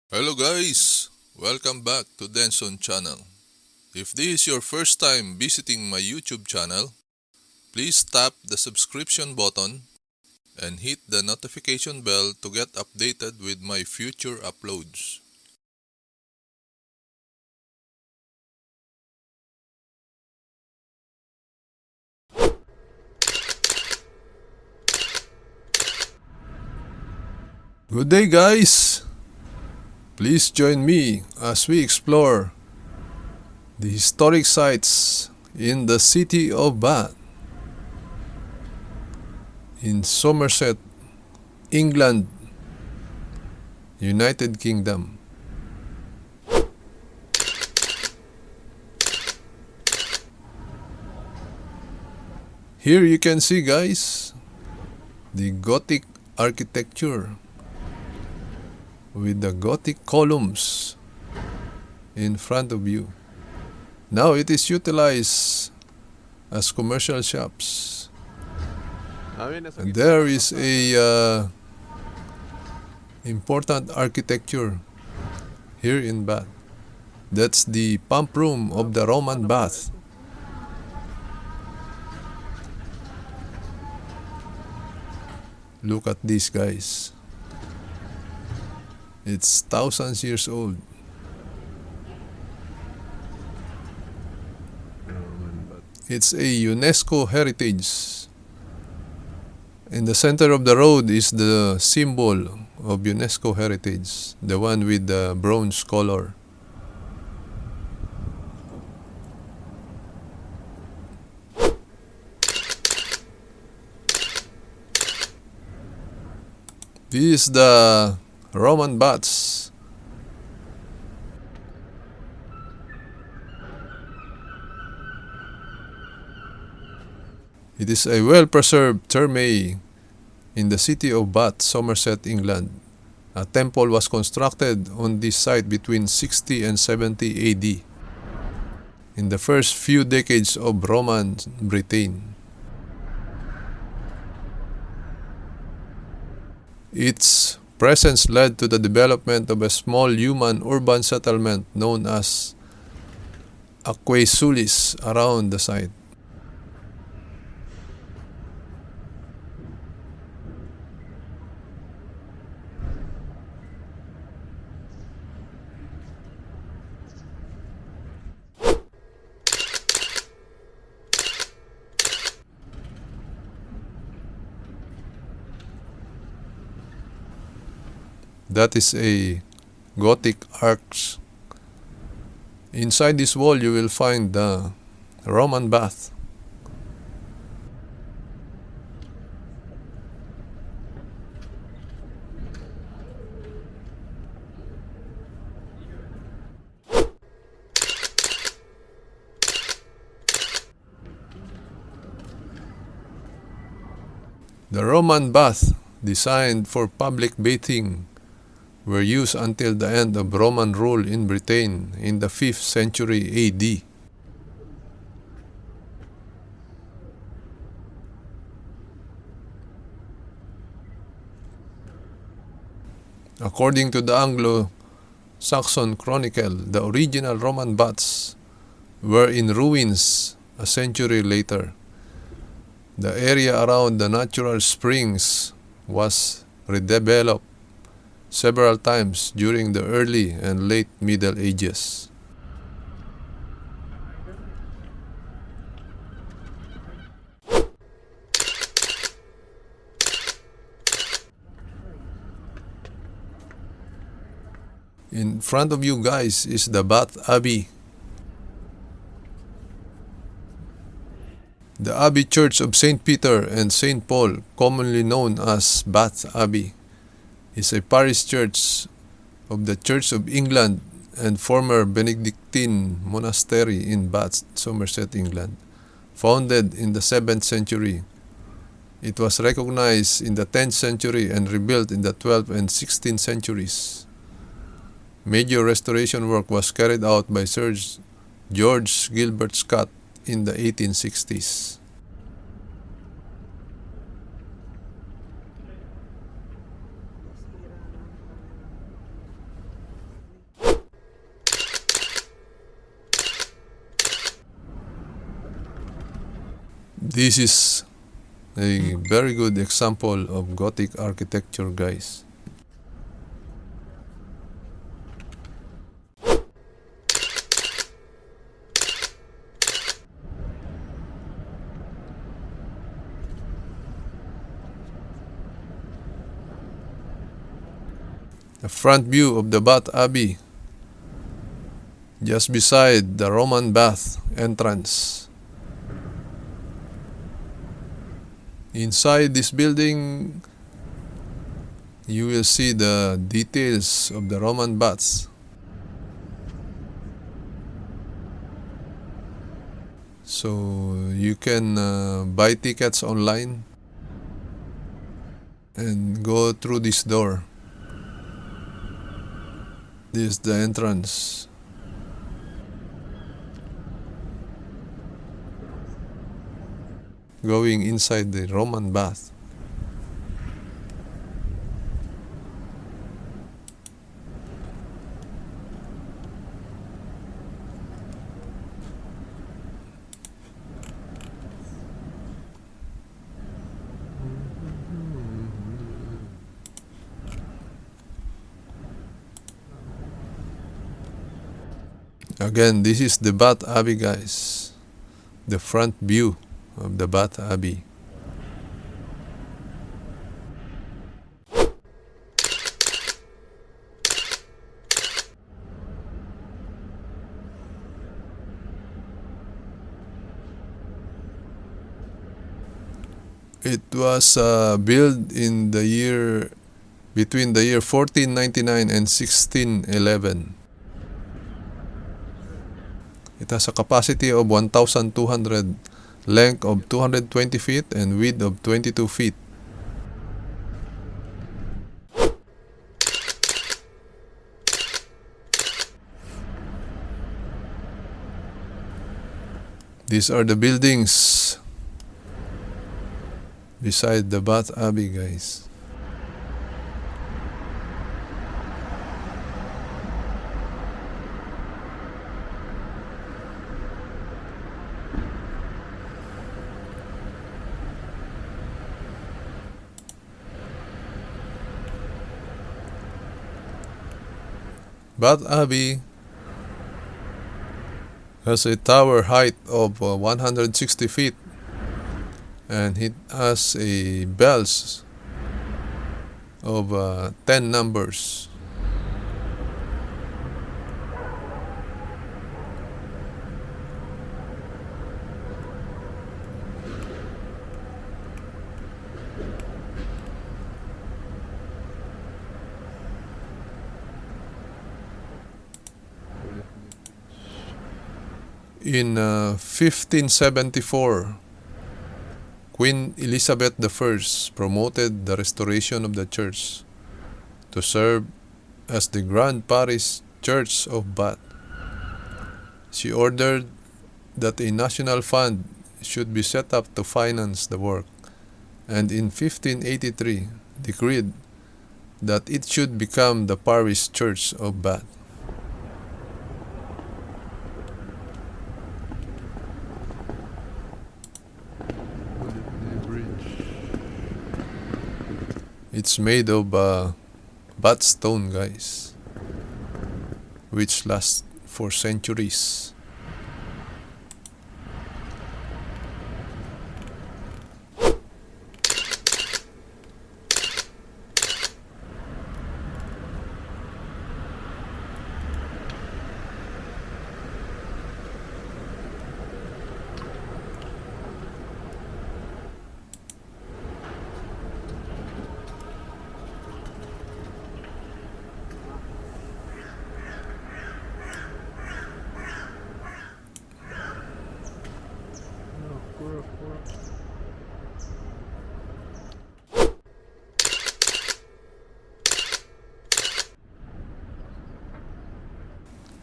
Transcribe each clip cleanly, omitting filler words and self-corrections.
Hello guys! Welcome back to Denson channel. If this is your first time visiting my YouTube channel, please tap the subscription button and hit the notification bell to get updated with my future uploads. Good day guys! Please join me as we explore the historic sites in the city of Bath in Somerset, England, United Kingdom. Here you can see guys the Gothic architecture with the Gothic columns in front of you. Now it is utilized as commercial shops. And there is a important architecture here in Bath. That's the pump room of the Roman bath. Look at this guys. It's thousands years old. It's a UNESCO heritage. In the center of the road is the symbol of UNESCO heritage, the one with the bronze color. This is the Roman baths. It is a well-preserved Thermae in the city of Bath, Somerset, England. A temple was constructed on this site between 60 and 70 AD in the first few decades of Roman Britain. Its presence led to the development of a small human urban settlement known as Aquaesulis around the site. That is a Gothic arch. Inside this wall you will find the Roman bath. The Roman bath, designed for public bathing, were used until the end of Roman rule in Britain in the 5th century AD. According to the Anglo-Saxon Chronicle, the original Roman baths were in ruins a century later. The area around the natural springs was redeveloped several times during the early and late Middle Ages. In front of you guys is the Bath Abbey. The Abbey Church of St. Peter and St. Paul, commonly known as Bath Abbey, is a parish church of the Church of England and former Benedictine monastery in Bath, Somerset, England. Founded in the 7th century, it was recognized in the 10th century and rebuilt in the 12th and 16th centuries. Major restoration work was carried out by Sir George Gilbert Scott in the 1860s. This is a very good example of Gothic architecture, guys. The front view of the Bath Abbey, just beside the Roman bath entrance. Inside this building, you will see the details of the Roman baths. So you can buy tickets online and go through this door. This is the entrance. Going inside the Roman bath. Again, this is the Bath Abbey, guys. The front view of the Bath Abbey. It was built in the year between the year 1499 and 1611. It has a capacity of 1,200, length of 220 feet, and width of 22 feet. These are the buildings beside the Bath Abbey, guys. Bath Abbey has a tower height of 160 feet, and it has a bells of 10 numbers. In 1574, Queen Elizabeth I promoted the restoration of the church to serve as the Grand Parish Church of Bath. She ordered that a national fund should be set up to finance the work, and in 1583 decreed that it should become the Parish Church of Bath. It's made of Bath stone, guys, which lasts for centuries.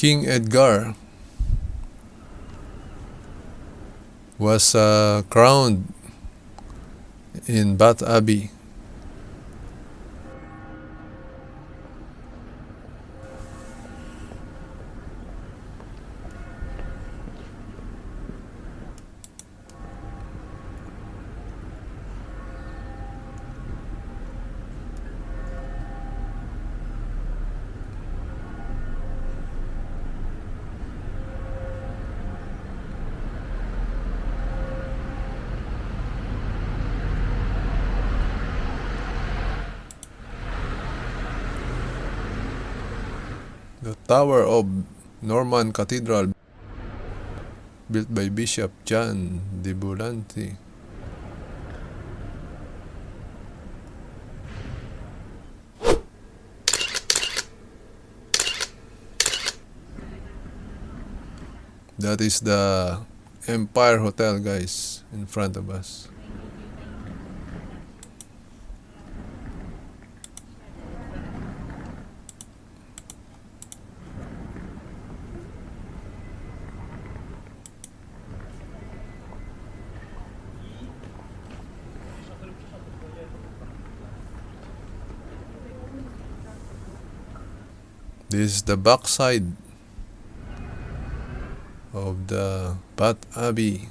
King Edgar was crowned in Bath Abbey. The Tower of Norman Cathedral, built by Bishop John de Bulanti. That is the Empire Hotel, guys, in front of us. This is the backside of the Bath Abbey.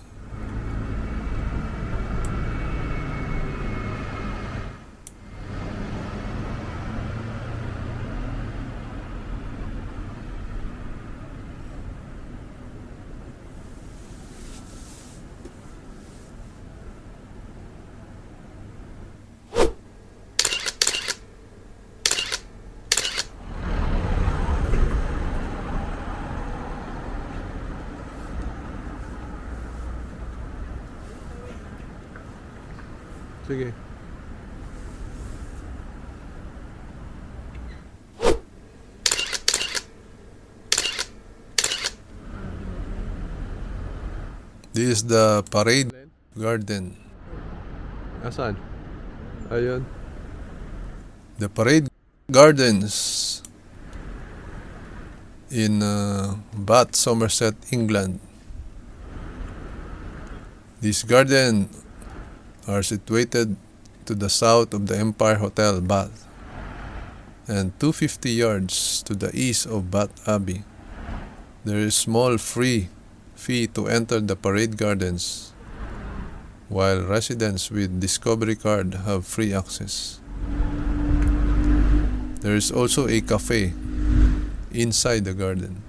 Sige. This is the Parade Garden. Asan? Ayun. The Parade Gardens in Bath, Somerset, England. This garden are situated to the south of the Empire Hotel, Bath, and 250 yards to the east of Bath Abbey. There is small free fee to enter the parade gardens, while residents with Discovery card have free access. There is also a cafe inside the garden.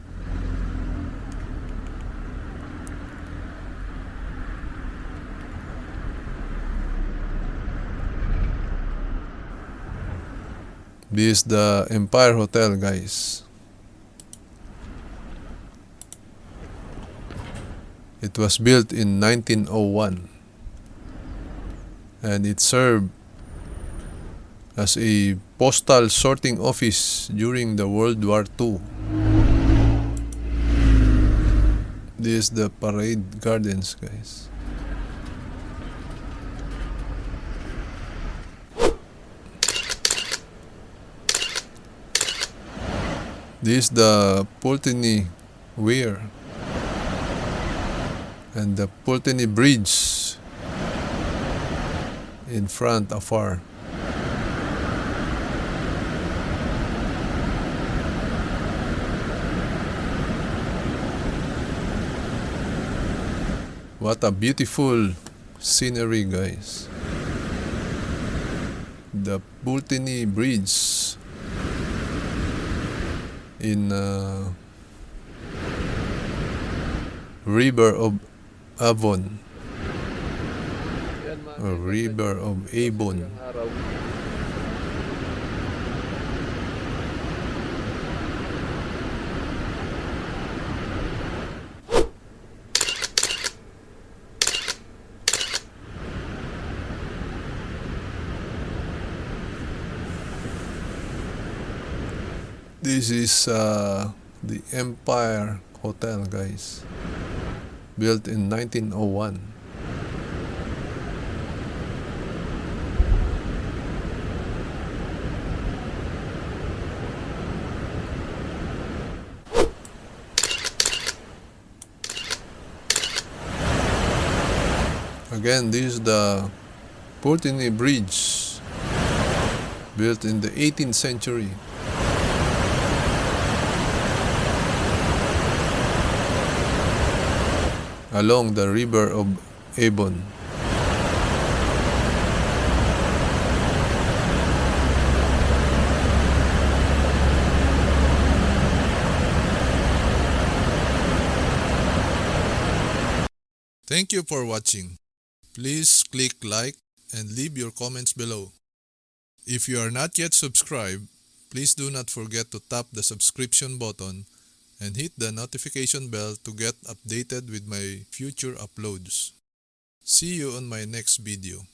This is the Empire Hotel, guys. It was built in 1901 and it served as a postal sorting office during the World War II. This is the Parade Gardens, guys. This is the Pulteney Weir and the Pulteney Bridge in front afar. What a beautiful scenery, guys. The Pulteney Bridge in River of Avon or River of Avon. This is the Empire Hotel, guys, built in 1901. Again, this is the Pulteney Bridge, built in the 18th century. Along the River of Avon. Thank you for watching. Please click like and leave your comments below. If you are not yet subscribed, Please do not forget to tap the subscription button and hit the notification bell to get updated with my future uploads. See you on my next video.